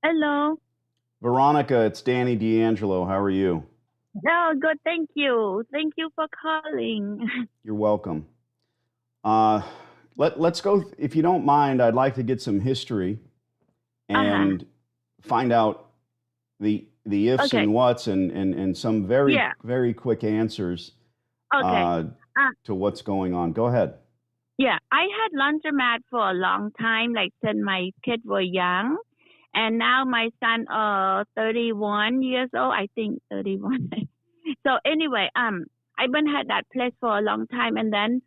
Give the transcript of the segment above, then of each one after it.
Hello. Veronica, it's Danny D'Angelo. How are you? Oh, good. Thank you. Thank you for calling. You're welcome. Uh, let's go. If you don't mind, I'd like to get some history Uh-huh. and find out the ifs Okay. and whats and some very Yeah. very quick answers Okay. uh, Uh, to what's going on. Go ahead. yeah. I had laundromat for a long time, like since my kids were young, and now my son, 31 years old. I think 31. So anyway, I've been had that place for a long time, and then,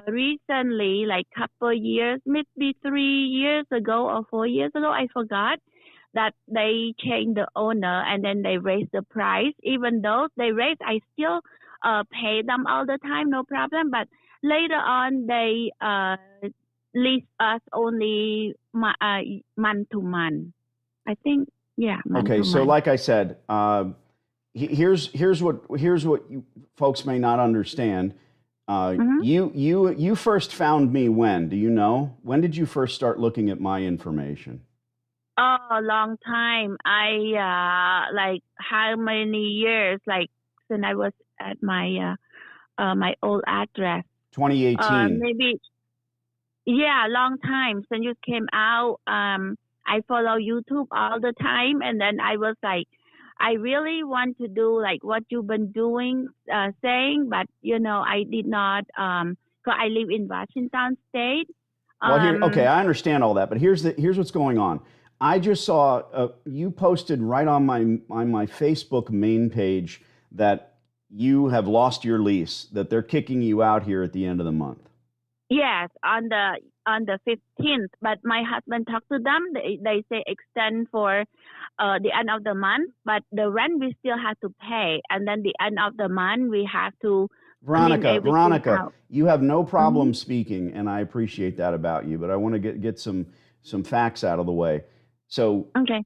recently, like couple years, maybe 3 years ago or 4 years ago, I forgot that they changed the owner and then they raised the price. Even though they raised, I still pay them all the time, no problem. But later on, they lease us only month to month. I think, yeah, month Okay, to so month. like I said, here's what you folks may not understand. Mm-hmm. You first found me when? Do you know? When did you first start looking at my information? Oh, a long time. Like how many years? Like since I was at my old address. 2018. Maybe, yeah, long time since you came out. I follow YouTube all the time, and then I was like, I really want to do like what you've been doing, saying, but I did not. Cause I live in Washington State. Well, here, okay, Um, I understand all that, but here's what's going on. I just saw you posted right on my Facebook main page that you have lost your lease, that they're kicking you out here at the end of the month. yes, on the 15th, but my husband talked to them. They say extend for the end of the month, but the rent we still have to pay, and then the end of the month we have to clean everything Veronica, out. you have no Hmm. problem speaking, and I appreciate that about you, but I want to get some facts out of the way. So Okay.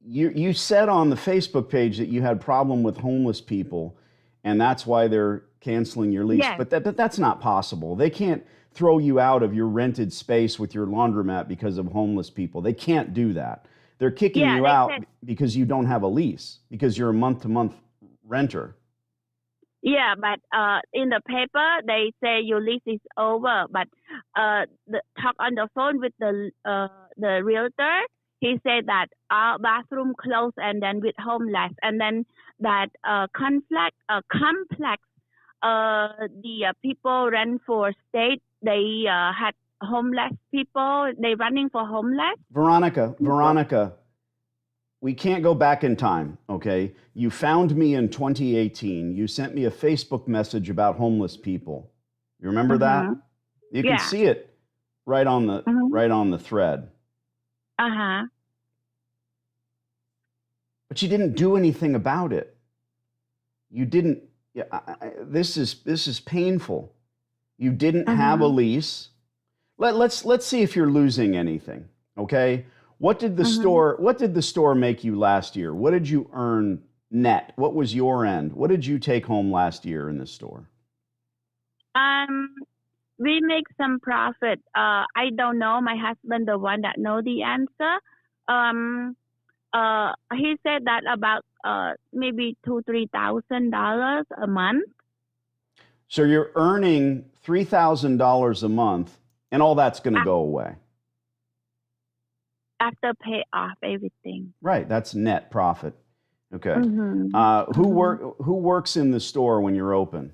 you said on the Facebook page that you had problem with homeless people, and that's why they're canceling your lease. Yes. But that's not possible. They can't throw you out of your rented space with your laundromat because of homeless people. They can't do that. They're kicking Yeah. you They said out because you don't have a lease because you're a month to month renter. yeah, but in the paper they say your lease is over. But talk on the phone with the realtor. He said that our bathroom closed and then with homeless, and then that complex the people run for state. They had homeless people. They running for homeless people. Veronica, we can't go back in time, okay? You found me in 2018. You sent me a Facebook message about homeless people. You remember Mhm. that? You can Yeah. see it Mhm. right on the thread. Uh huh. But you didn't do anything about it. You didn't yeah, this is painful. You didn't have a Mhm. lease. Let's see if you're losing anything, okay? Mhm. What did the store make you last year? What did you earn net? What was your end? What did you take home last year in the store? Um, we make some profit. I don't know. My husband, the one that know the answer. Um, he said that about maybe $2,000-3,000 a month So you're earning $3,000 a month and all that's going to af- go away. after pay off everything. Right, that's net profit. Okay. Mhm. Mhm. Who works in the store when you're open?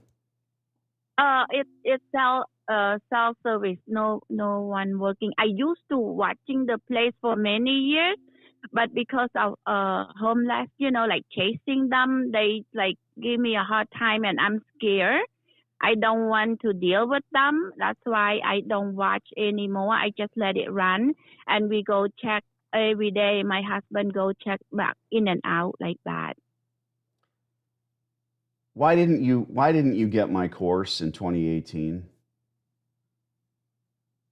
It's self service. No one working. I used to watching the place for many years, but because of homeless, like chasing them, they like give me a hard time, and I'm scared. I don't want to deal with them. That's why I don't watch anymore. I just let it run, and we go check every day. My husband go check back in and out like that. Why didn't you get my course in 2018?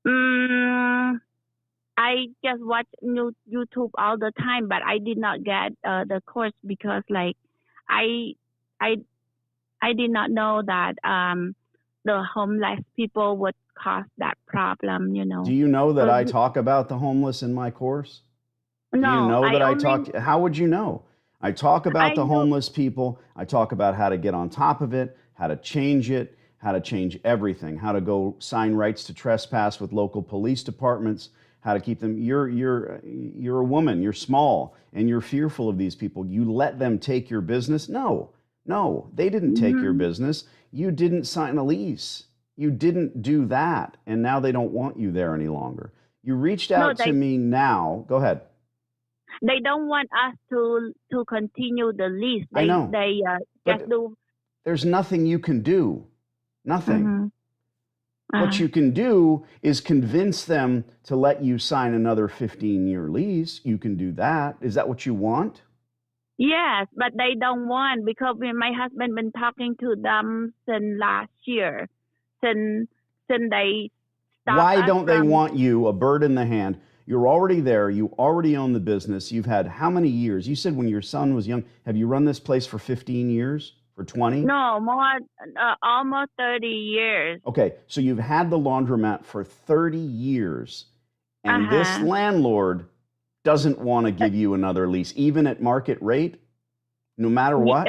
Mm, I just watch new YouTube all the time, but I did not get the course because like I I I did not know that the homeless people would cause that problem, Do you know that So I talk about the homeless in my course? Do you no, know I that I only talk? How would you know? I talk about I the know. homeless people. I talk about how to get on top of it, how to change everything, how to go sign rights to trespass with local police departments, how to keep them. You're a woman. You're small, and you're fearful of these people. You let them take your business? No, no, they didn't take your Mhm. business. You didn't sign a lease. You didn't do that, and now they don't want you there any longer. You reached No, out to me now. Go ahead. they don't want us to continue the lease. I know, They just but do. there's nothing you can do. Nothing. Mhm. What Uh, you can do is convince them to let you sign another 15-year lease. You can do that. Is that what you want? yes, but they don't want because my husband been talking to them since last year, since they stopped Why us don't they from. want you, a bird in the hand? You're already there. You already own the business. You've had how many years? You said when your son was young. Have you run this place for 15 years? For 20? No, more almost 30 years. Okay, so you've had the laundromat for 30 years, Uh and this huh. landlord doesn't want to give you another lease, even at market rate, no matter what?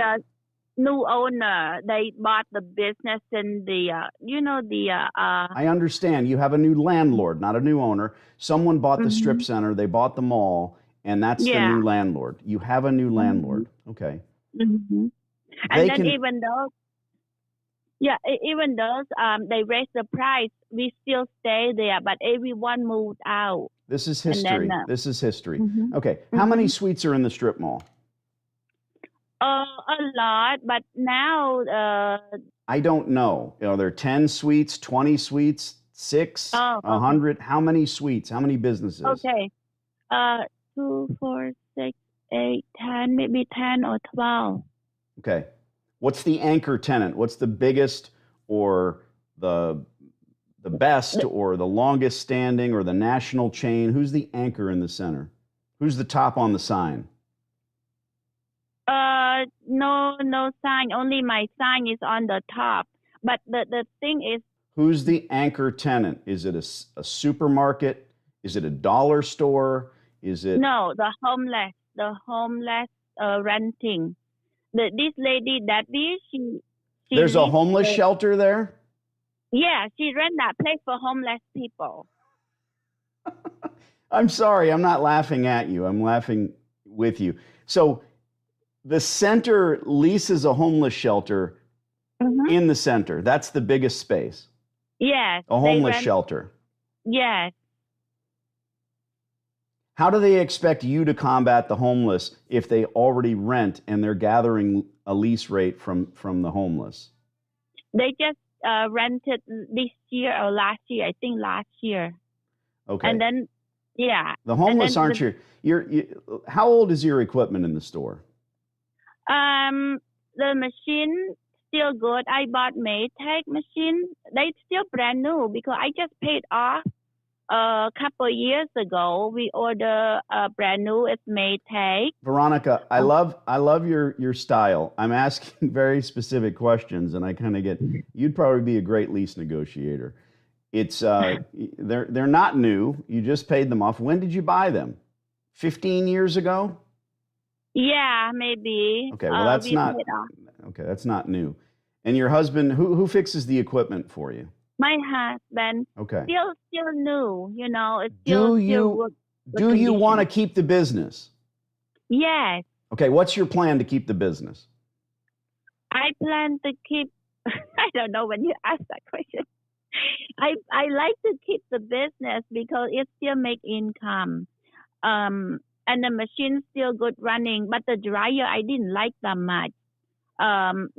New owner. They bought the business in the I understand you have a new landlord, not a new owner. Someone bought the strip mhm. center, they bought the mall, and that's the Yeah. new landlord. You have a new Mhm. landlord. Okay. Mhm. And They then can, even though they raised the price, we still stay there, but everyone moved out. this is And then history. This is history. mhm. Okay. How many Mhm. suites are in the strip mall? A lot, but now I don't know. Are there 10 suites, 20 suites, six, oh, okay. 100? How many suites? How many businesses? Okay. 2, 4, 6, 8, 10, maybe 10 or 12. Okay. What's the anchor tenant? What's the biggest or the the best or the longest standing or the national chain? Who's the anchor in the center? Who's the top on the sign? No, no sign. Only my sign is on the top. But the thing is, Who's the anchor tenant? Is it a supermarket? Is it a dollar store? Is it no, the homeless renting. This lady, Debbie, she there's a lives homeless the shelter there? yeah, she rent that place for homeless people. I'm sorry, I'm not laughing at you. I'm laughing with you. So the center leases a homeless shelter Mm-hmm. in the center. That's the biggest space. Yes, A they homeless rent. shelter. Yes, How do they expect you to combat the homeless if they already rent and they're gathering a lease rate from the homeless? they just rented this year or last year. I think last year, and Okay. then yeah, The and homeless then aren't how old is your equipment in the store? the machine still good. I bought Maytag machine. They still brand new because I just paid off a couple years ago. We order a brand new. It's Maytag. Veronica, I love your style. I'm asking very specific questions and I kind of get you'd probably be a great lease negotiator. It's they're not new. You just paid them off. When did you buy them? 15 years ago? Yeah, maybe. Okay, well that's We not paid off. okay, that's not new. And your husband, who fixes the equipment for you? My husband Okay. still new. It's Do still you good do you want to condition. keep the business? Yes, Okay, what's your plan to keep the business? I plan to keep. I don't know when you ask that question. I like to keep the business because it still make income. And the machine's still good running, but the dryer I didn't like that much.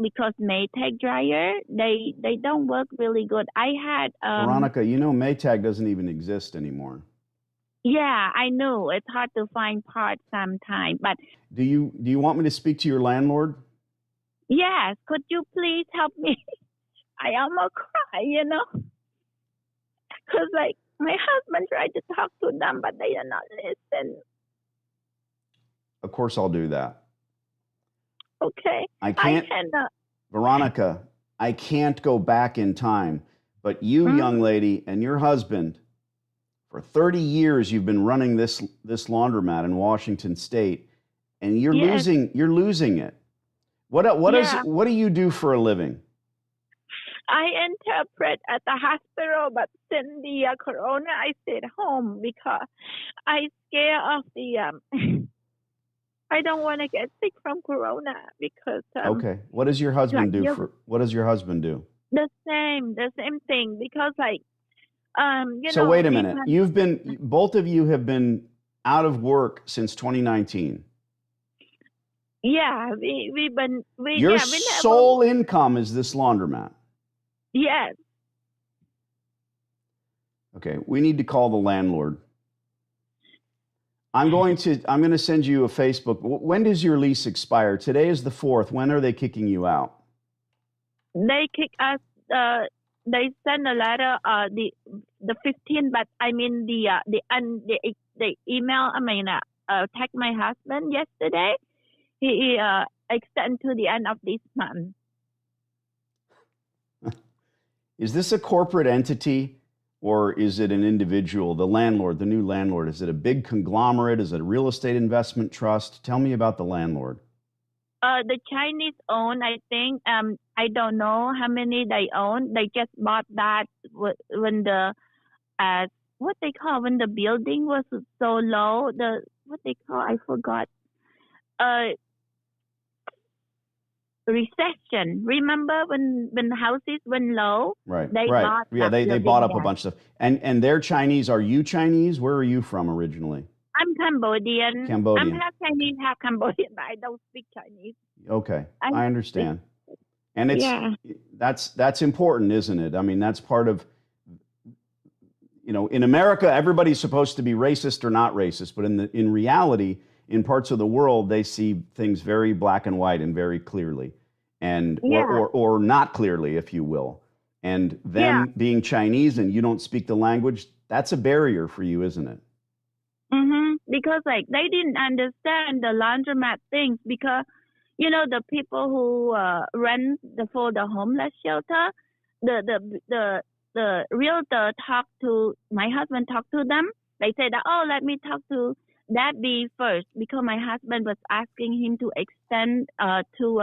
Because Maytag dryer they don't work really good. I had Veronica, you know Maytag doesn't even exist anymore. yeah, I know it's hard to find parts sometimes, but Do you want me to speak to your landlord? yes, could you please help me? I almost cry, because like my husband tried to talk to them, but they are not listen. Of course I'll do that. Okay, I I can't cannot. Veronica, I can't go back in time. But you, young Mm, lady, and your husband, for 30 years, you've been running this laundromat in Washington State, and yes, you're losing it. yeah. What do you do for a living? I interpret at the hospital, but since the corona, I stayed home because I scared of the I don't want to get sick from corona because Okay. What does your husband like do you for what does your husband do? the same thing because like So wait a we minute. can Both of you have been out of work since 2019. yeah we been we Your yeah we never sole income is this laundromat. yes Okay. We need to call the landlord. I'm going to send you a Facebook. When does your lease expire? Today is the 4th. When are they kicking you out? they kick us they send a letter the 15th but I mean the email I mean text my husband yesterday he extend to the end of this month. Is this a corporate entity or is it an individual? The landlord, the new landlord, is it a big conglomerate? Is it a real estate investment trust? Tell me about the landlord. The Chinese own, I think. I don't know how many they own. They just bought that when the uh, what they call when the building was so low. The what they call I forgot. Uh, recession. Remember when houses went low? Right, They right. bought Yeah, that they bought building up a back. bunch of stuff. And they're Chinese. Are you Chinese? Where are you from originally? I'm Cambodian. I'm Cambodian. half Chinese, half Cambodian, but I don't speak Chinese. Okay, I I speak. understand. And Yeah. that's important, isn't it? I mean, that's part of, in America, everybody's supposed to be racist or not racist, but in reality, in parts of the world, they see things very black and white and very clearly, and Yeah. or not clearly, if you will. And Yeah. them being Chinese and you don't speak the language, that's a barrier for you, isn't it? Because like they didn't understand the laundromat things because the people who rent for the homeless shelter, the realtor talked to my husband talked to them. They said that let me talk to that B first because my husband was asking him to extend to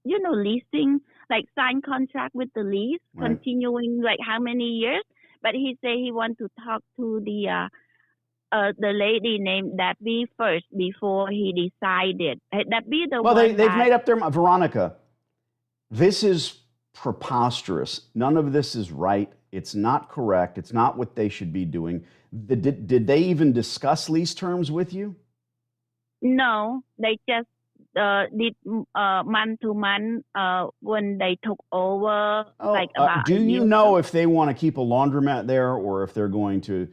leasing like sign contract with the lease Right. continuing like how many years. But he said he want to talk to the lady named Debbie first before he decided. Debbie, the Well, one they've that made up their mind. Veronica, this is preposterous. None of this is right. It's not correct. It's not what they should be doing. Did they even discuss lease terms with you? no, they just did month to month when they took over Oh, like about do a you year know ago. if they want to keep a laundromat there or if they're going to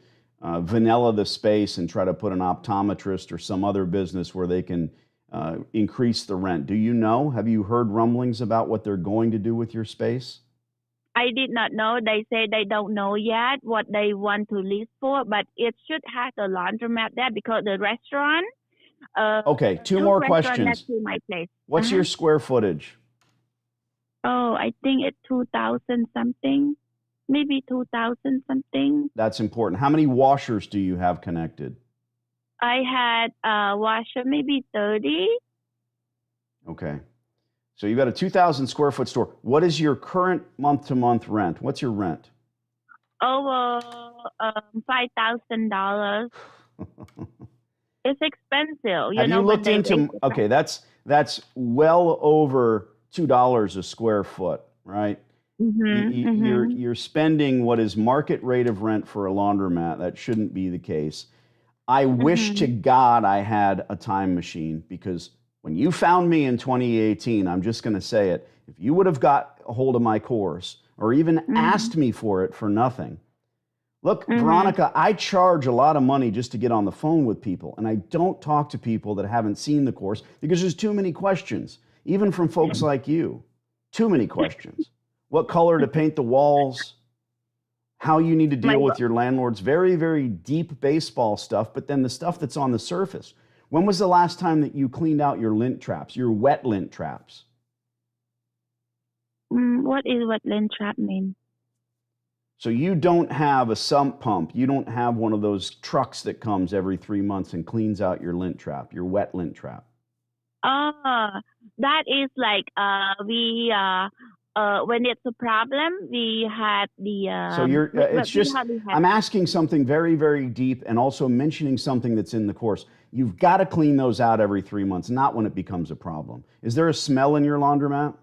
vanilla the space and try to put an optometrist or some other business where they can increase the rent? Do you know? Have you heard rumblings about what they're going to do with your space? I did not know. They say they don't know yet what they want to lease for, but it should have a laundromat there because the restaurant, Okay, two two more restaurant next questions. to my place. What's your square footage? Oh, I think it's 2000 something, maybe 2000 something. That's important. How many washers do you have connected? I had a washer, maybe 30. Okay. So you've got a 2,000 square foot store. What is your current month to month rent? What's your rent? Over $5,000. It's expensive, Have you when looked they raise into, the price. okay, that's well over $2 a square foot, right? Mhm. You're spending what is market rate of rent for a laundromat. That shouldn't be the case. I wish to Mhm. God I had a time machine because when you found me in 2018, I'm just going to say it, if you would have got a hold of my course or even Mhm. asked me for it for nothing. Look, Mhm. Veronica, I charge a lot of money just to get on the phone with people, and I don't talk to people that haven't seen the course because there's too many questions, even from folks like you. Too many questions. What color to paint the walls, how you need to My deal with your landlords, very, very deep baseball stuff, but then the stuff that's on the surface. When was the last time that you cleaned out your lint traps, your wet lint traps? What is what lint trap mean? So you don't have a sump pump. You don't have one of those trucks that comes every 3 months and cleans out your lint trap, your wet lint trap. Oh, that is like we when it's a problem we had the So you're, it's we just, hardly had. I'm asking something very, very deep and also mentioning something that's in the course. You've got to clean those out every 3 months, not when it becomes a problem. Is there a smell in your laundromat?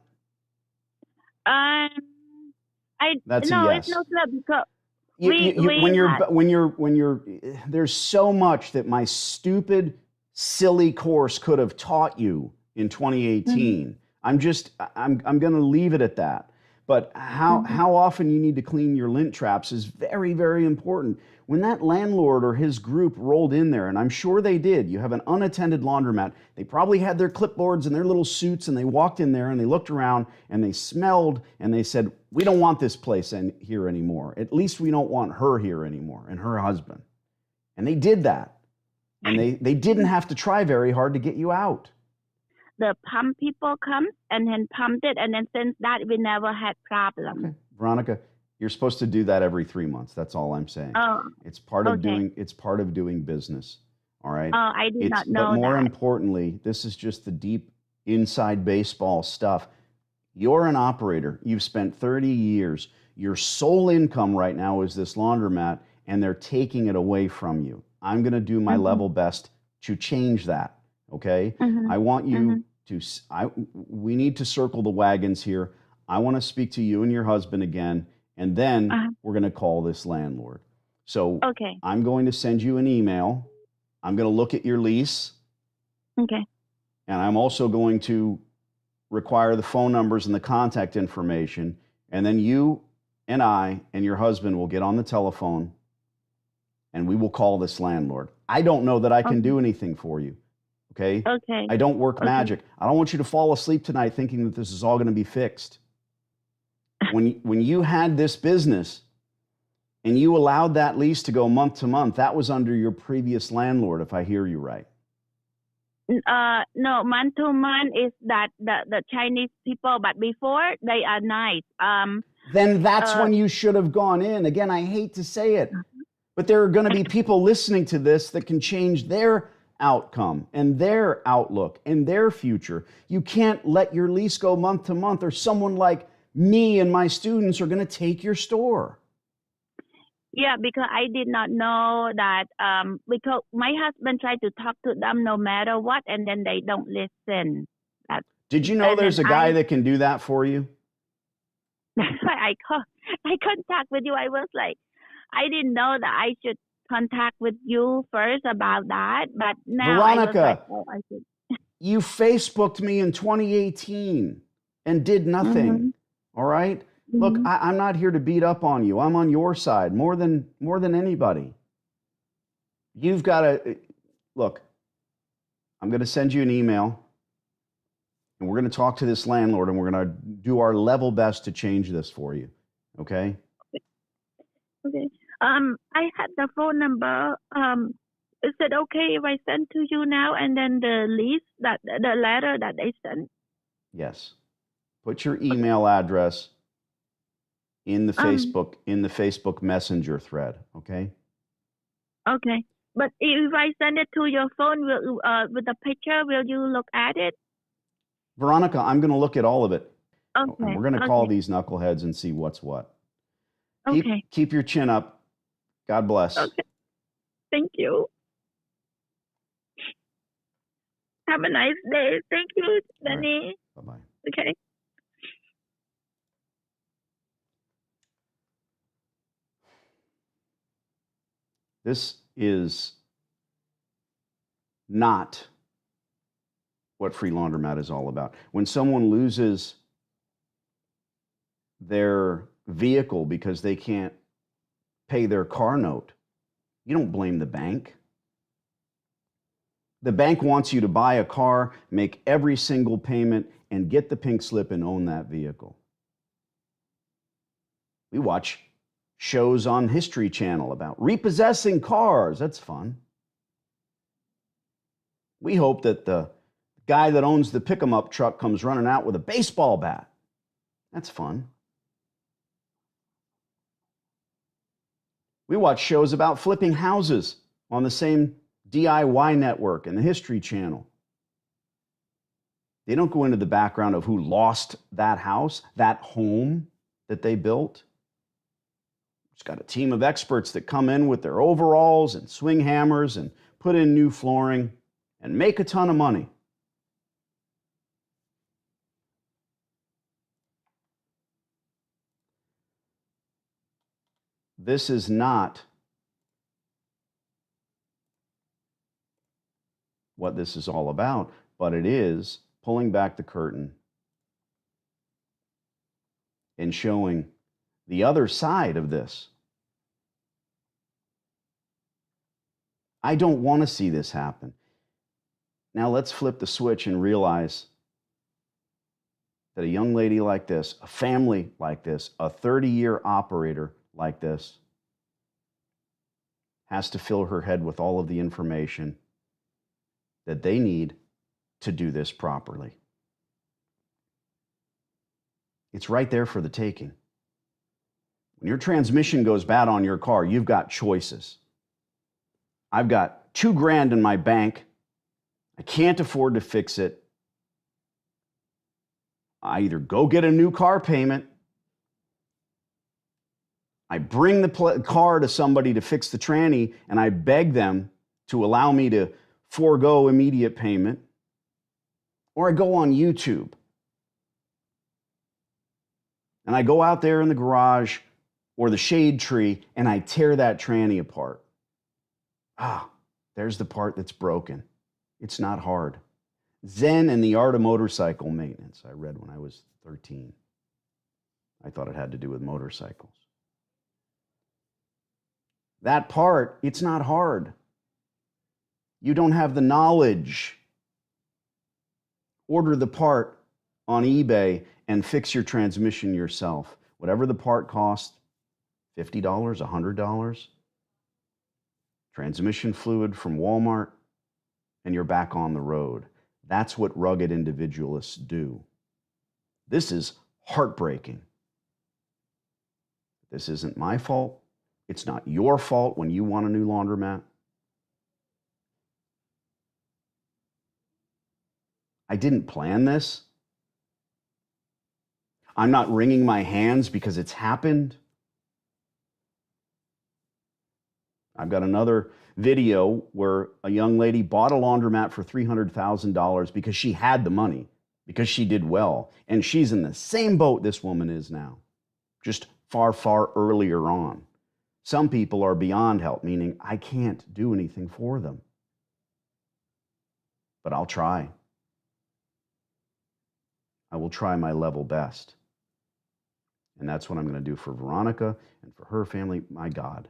Um, I That's a no, it's yes. not club because we When had. you're, there's so much that my stupid, silly course could have taught you in Mhm, 2018. I'm going to leave it at that. But mhm, how often you need to clean your lint traps is very, very important. When that landlord or his group rolled in there, and I'm sure they did, you have an unattended laundromat. They probably had their clipboards and their little suits, and they walked in there and they looked around and they smelled and they said, "We don't want this place here anymore. At least we don't want her here anymore and her husband." And they did that. And they didn't mhm. have to try very hard to get you out. The pump people come and then pumped it, and then since that we never had Okay. problem. Veronica, you're supposed to do that every 3 months. That's all I'm saying. Oh, okay. It's part of doing business. All right. Oh, I did not But know more that. importantly, this is just the deep inside baseball stuff. You're an operator. You've spent 30 years. Your sole income right now is this laundromat, and they're taking it away from you. I'm going to do my Mhm, level best to change that. Okay. mhm, I want you mhm. to, we need to circle the wagons here. I want to speak to you and your husband again, and then Uh, we're going to call this landlord. So okay, I'm going to send you an email. I'm going to look at your lease, okay, and I'm also going to require the phone numbers and the contact information. And then you and I and your husband will get on the telephone and we will call this landlord. I don't know that I can okay, do anything for you. Okay. okay, I don't work okay. magic. I don't want you to fall asleep tonight thinking that this is all going to be fixed. When you had this business and you allowed that lease to go month to month, that was under your previous landlord, if I hear you right. No, month to month is that the Chinese people, but before they are nice. Then that's Uh, when you should have gone in. Again, I hate to say it, but there are going to be people listening to this that can change their outcome and their outlook and their future. You can't let your lease go month to month, or someone like me and my students are going to take your store. yeah, because I did not know that. Because my husband tried to talk to them no matter what, and then they don't listen. That Did you know and then there's a guy I that can do that for you? that's why I contact with you. I was like, I didn't know that I should contact with you first about that, but now I was like, Veronica, oh, I should. you Facebooked me in 2018 and did nothing. Mhm. All right? Look, Mhm. I'm not here to beat up on you. I'm on your side more than anybody. You've got to look. I'm going to send you an email, and we're going to talk to this landlord, and we're going to do our level best to change this for you. Okay? Okay. I had the phone number. Is it okay if I send to you now and then the list that the letter that they sent? Yes. Put your Okay. email address Um. in the Facebook Messenger thread. Okay? Okay. But if I send it to your phone, will with the picture, will you look at it? Veronica, I'm going to look at all of it, and Okay. we're going to call Okay. these knuckleheads and see what's what. Okay. Keep your chin up. God bless. Okay. Thank you. Have a nice day. Thank you, All right. Danny. Bye bye. Okay. This is not what Free Laundromat is all about. When someone loses their vehicle because they can't pay their car note, you don't blame the bank. The bank wants you to buy a car, make every single payment, and get the pink slip and own that vehicle. We watch shows on History Channel about repossessing cars. That's fun. We hope that the guy that owns the pick 'em up truck comes running out with a baseball bat. That's fun. We watch shows about flipping houses on the same DIY network and the History Channel. They don't go into the background of who lost that house, that home that they built. It's got a team of experts that come in with their overalls and swing hammers and put in new flooring and make a ton of money. This is not what this is all about, but it is pulling back the curtain and showing the other side of this. I don't want to see this happen. Now let's flip the switch and realize that a young lady like this, a family like this, a 30-year operator like this, has to fill her head with all of the information that they need to do this properly. It's right there for the taking. When your transmission goes bad on your car, you've got choices. I've got $2,000 in my bank. I can't afford to fix it. I either go get a new car payment, I bring the car to somebody to fix the tranny, and I beg them to allow me to forego immediate payment, or I go on YouTube and I go out there in the garage or the shade tree and I tear that tranny apart. There's the part that's broken. It's not hard. Zen and the Art of Motorcycle Maintenance, I read when I was 13. I thought it had to do with motorcycles. That part, it's not hard. You don't have the knowledge. Order the part on eBay and fix your transmission yourself. Whatever the part costs, $50, $100, transmission fluid from Walmart, and you're back on the road. That's what rugged individualists do. This is heartbreaking. This isn't my fault. It's not your fault when you want a new laundromat. I didn't plan this. I'm not wringing my hands because it's happened. I've got another video where a young lady bought a laundromat for $300,000 because she had the money, because she did well. And she's in the same boat this woman is now, just far, far earlier on. Some people are beyond help, meaning I can't do anything for them. But I'll try. I will try my level best. And that's what I'm going to do for Veronica and for her family. My God.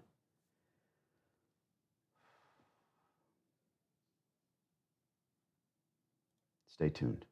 Stay tuned.